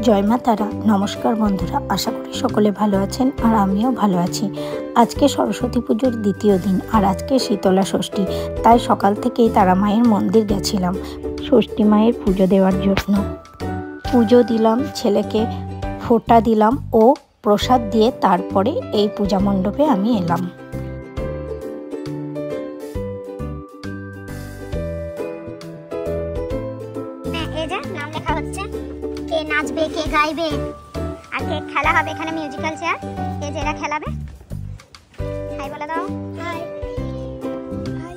জয় মা তারা। নমস্কার বন্ধুরা, আশা করি সকলে ভালো আছেন আর আমিও ভালো আছি। আজকে সরস্বতী পুজোর দ্বিতীয় দিন আর আজকে শীতলা ষষ্ঠী, তাই সকাল থেকেই তারা মায়ের মন্দির গেছিলাম ষষ্ঠী মায়ের পুজো দেওয়ার জন্য। পুজো দিলাম, ছেলেকে ফোঁটা দিলাম ও প্রসাদ দিয়ে তারপরে এই পূজা মণ্ডপে আমি এলাম। নাম লেখা হচ্ছে, কে নাচবে, কে গাইবে আর কে খেলা হবে। এখানে মিউজিক্যাল চেয়ার, কে যেটা খেলাবে। হাই বলে দাও। High high.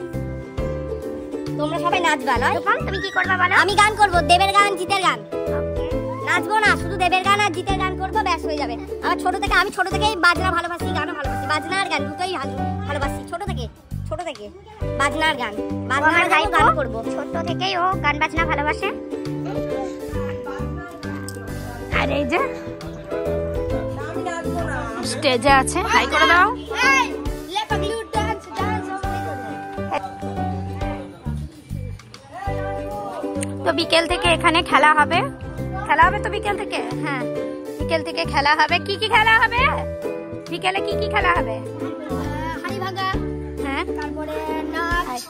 তোমরা সবাই নাচবা নয়? তুমি কি করবে বলো? আমি গান করব, দেবের গান, জিতের গান। ওকে, নাচবো না, শুধু দেবের গান আর জিতের গান করব, ব্যাস হয়ে যাবে। আমি ছোট থেকেই বাজনা ভালোবাসি, গানও ভালোবাসি। বাজনা আর গান দুটোই ভালোবাসি ছোট থেকে বাজনা আর গান গান করব। ছোট থেকেই ও গান বাজনা ভালোবাসে। আর এই যে স্টেজে আছে, হাই করে দাও। তো বিকেল থেকে এখানে খেলা হবে তো বিকেল থেকে। হ্যাঁ, বিকেল থেকে খেলা হবে। কি কি খেলা হবে বিকেলে? কি কি খেলা হবে? হাড়ি ভাঙা, হ্যাঁ, তারপরে নাচ,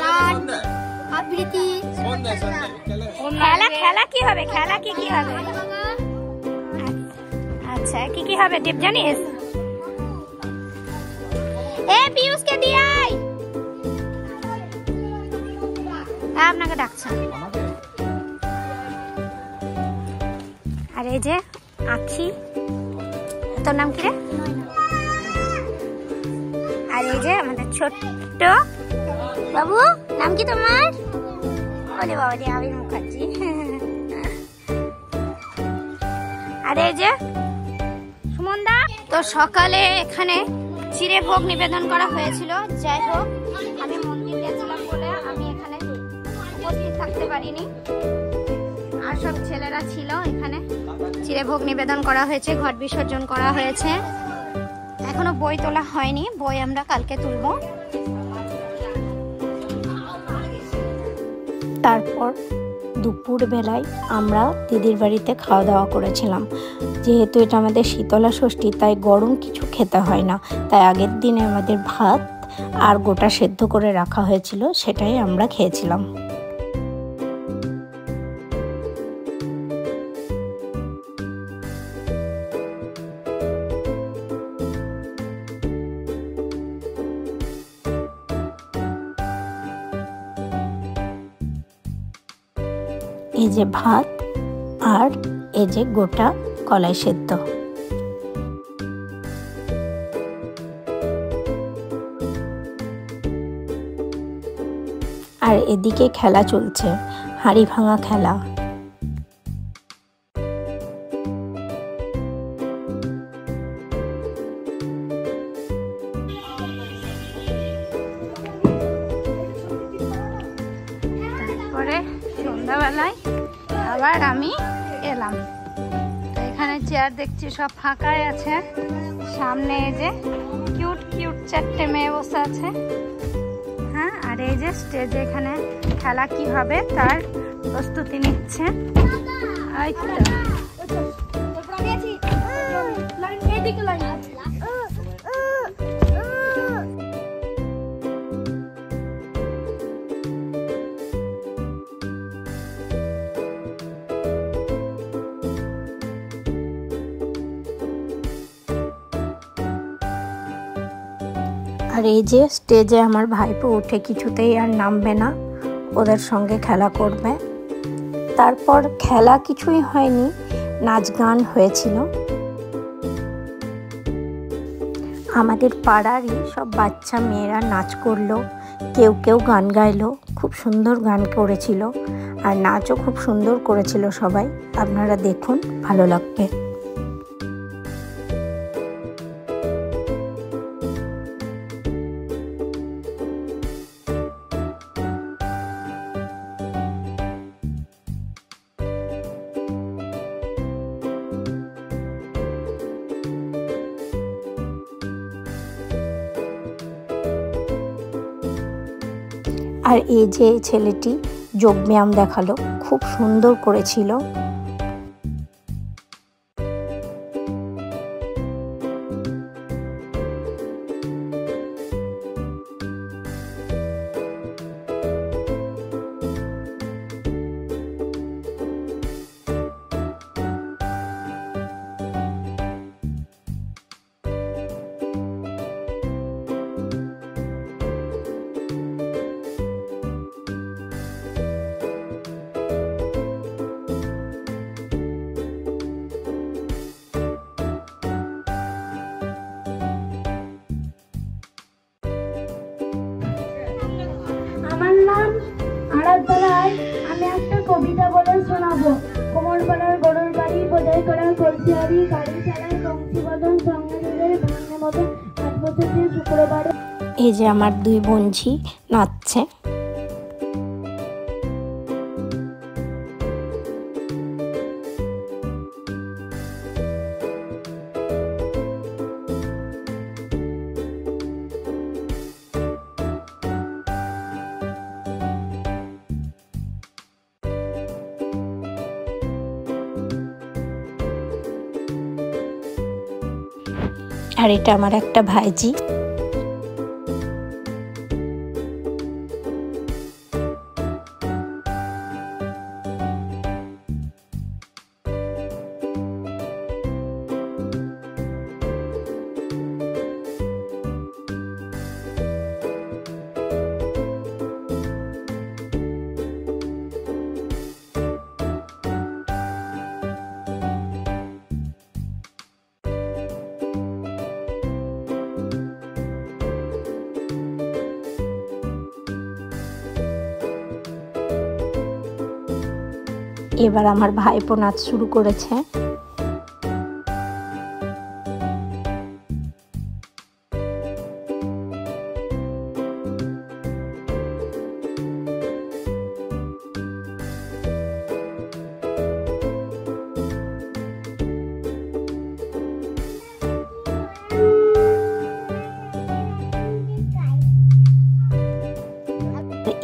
গান, আবৃত্তি। খেলা কি হবে? খেলা কি কি হবে? আচ্ছা, কি কি হবে দীপ জানিস? পিয়ুষকে দিয়ে আয়, আপনাকে ডাকছে। আর এই যে আখি, তোর নাম কি রে? আর এই যে আমাদের ছোট্ট বাবু, নাম কি তোমার? বলে বাবা রে, আবির মুখার্জি। আর এই যে সুমনদা। তো সকালে এখানে চিড়ে ভোগ নিবেদন করা হয়েছিল। যাই হোক, আমি মন্দির গেছিলাম বলে আমি এখানে উপস্থিত থাকতে পারিনি। আর সব ছেলেরা ছিল এখানে। চিড়ে ভোগ নিবেদন করা হয়েছে, ঘট বিসর্জন করা হয়েছে। এখনো বই তোলা হয়নি, বই আমরা কালকে তুলব। তারপর দুপুর বেলায় আমরা দিদির বাড়িতে খাওয়া দাওয়া করেছিলাম। যেহেতু এটা আমাদের শীতলা ষষ্ঠী, তাই গরম কিছু খেতে হয় না, তাই আগের দিনে আমাদের ভাত আর গোটা সেদ্ধ করে রাখা হয়েছিল, সেটাই আমরা খেয়েছিলাম। এই যে ভাত আর এই যে গোটা কলাই সেদ্ধ। আর এদিকে খেলা চলছে, হাড়ি ভাঙা খেলা। তারপরে সন্ধ্যাবেলায় আবার আমি এলাম। তো এখানে চেয়ার দেখছি সব ফাঁকাই আছে। সামনে এই যে কিউট কিউট 4টে মেয়ে বসে আছে। হ্যাঁ, আর এই যে স্টেজে এখানে খেলা কি হবে তার প্রস্তুতি নিচ্ছে। আর এই যে স্টেজে আমার ভাইপো উঠে কিছুতেই আর নামবে না, ওদের সঙ্গে খেলা করবে। তারপর খেলা কিছুই হয়নি, নাচ গান হয়েছিল। আমাদের পাড়ারই সব বাচ্চা মেয়েরা নাচ করলো, কেউ কেউ গান গাইলো। খুব সুন্দর গান করেছিল আর নাচও খুব সুন্দর করেছিল সবাই। আপনারা দেখুন, ভালো লাগবে। আর এই যে ছেলেটি যোগব্যায়াম দেখালো, খুব সুন্দর করেছিল। হুঁশিয়ারি গাড়ি চালায় বংশীবদন সঙ্গে ধরে ভাঙে মতন 8 বছর দিয়ে শুক্রবারে। এই যে আমার দুই বোনঝি নাচছে। আর এটা আমার একটা ভাইজি। এবার আমার ভাইপো নাচ শুরু করেছে।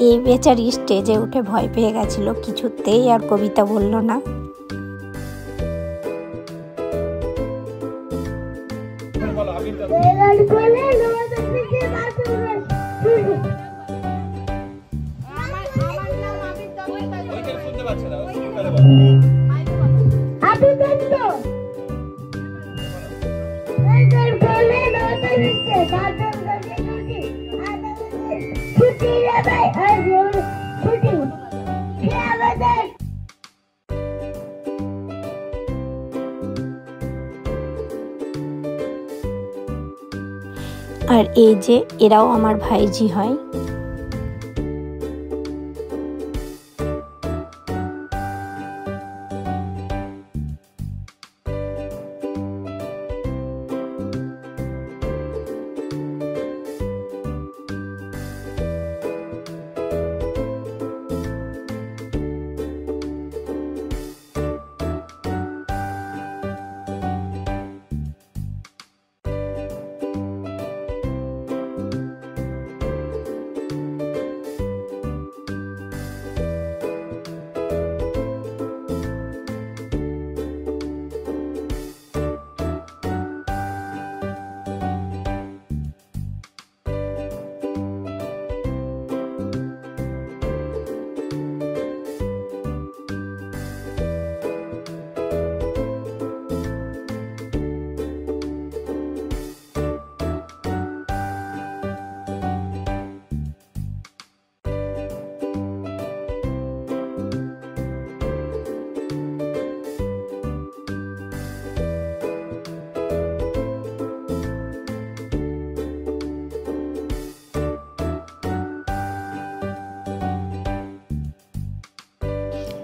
এই বেচারি স্টেজে উঠে ভয় পেয়ে গেছিল, কিছুতেই আর কবিতা বলল না। আর এই যে এরাও আমার ভাইজি হয়।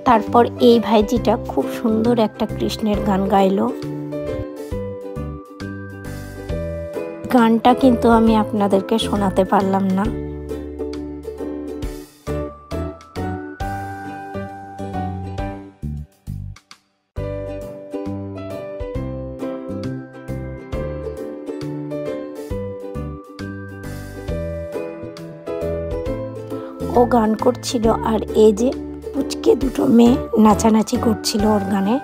তারপর এই ভাইজিটা খুব সুন্দর একটা কৃষ্ণের গান গাইলো। গানটা কিন্তু আমি আপনাদেরকে শোনাতে পারলাম না। ও গান করছিল আর এই যে পুচকে দুটো মেয়ে নাচানাচি করছিল ওর গানে।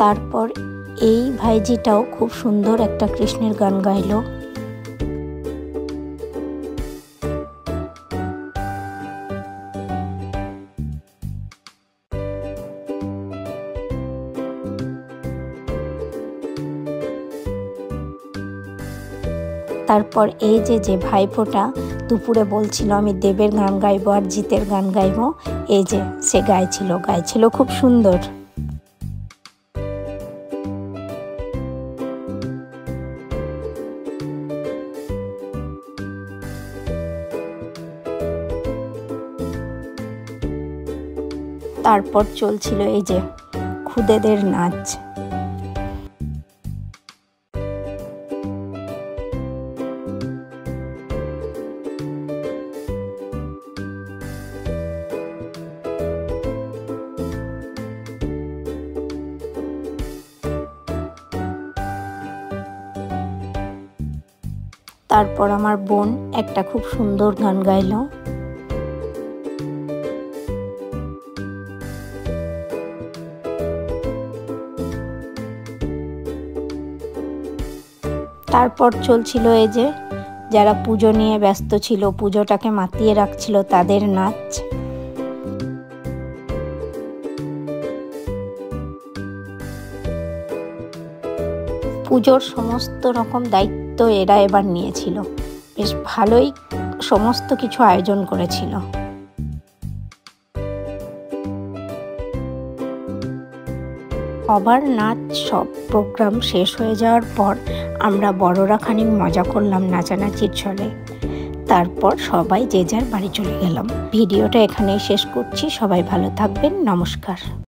তারপর এই ভাইজিটাও খুব সুন্দর একটা কৃষ্ণের গান গাইলো। তারপর এই যে ভাইপোটা দুপুরে বলছিল আমি দেবের গান গাইবো আর জিতের গান গাইবো, এই যে সে গাইছিল খুব সুন্দর। তারপর চলছিল এই যে খুদেদের নাচ। তারপর আমার বোন একটা খুব সুন্দর গান গাইলো। তারপর চলছিল এই যে যারা পুজো নিয়ে ব্যস্ত ছিল, পুজোটাকে মাতিয়ে রাখছিল, তাদের নাচ। পুজোর সমস্ত রকম দায়িত্ব এরা এবার নিয়েছিল, বেশ ভালোই সমস্ত কিছু আয়োজন করেছিল। সবার নাচ সব প্রোগ্রাম শেষ হয়ে যাওয়ার পর আমরা বড়রা খানিক মজা করলাম নাচানাচির ছলে। তারপর সবাই যে যার বাড়ি চলে গেলাম। ভিডিওটা এখানেই শেষ করছি। সবাই ভালো থাকবেন। নমস্কার।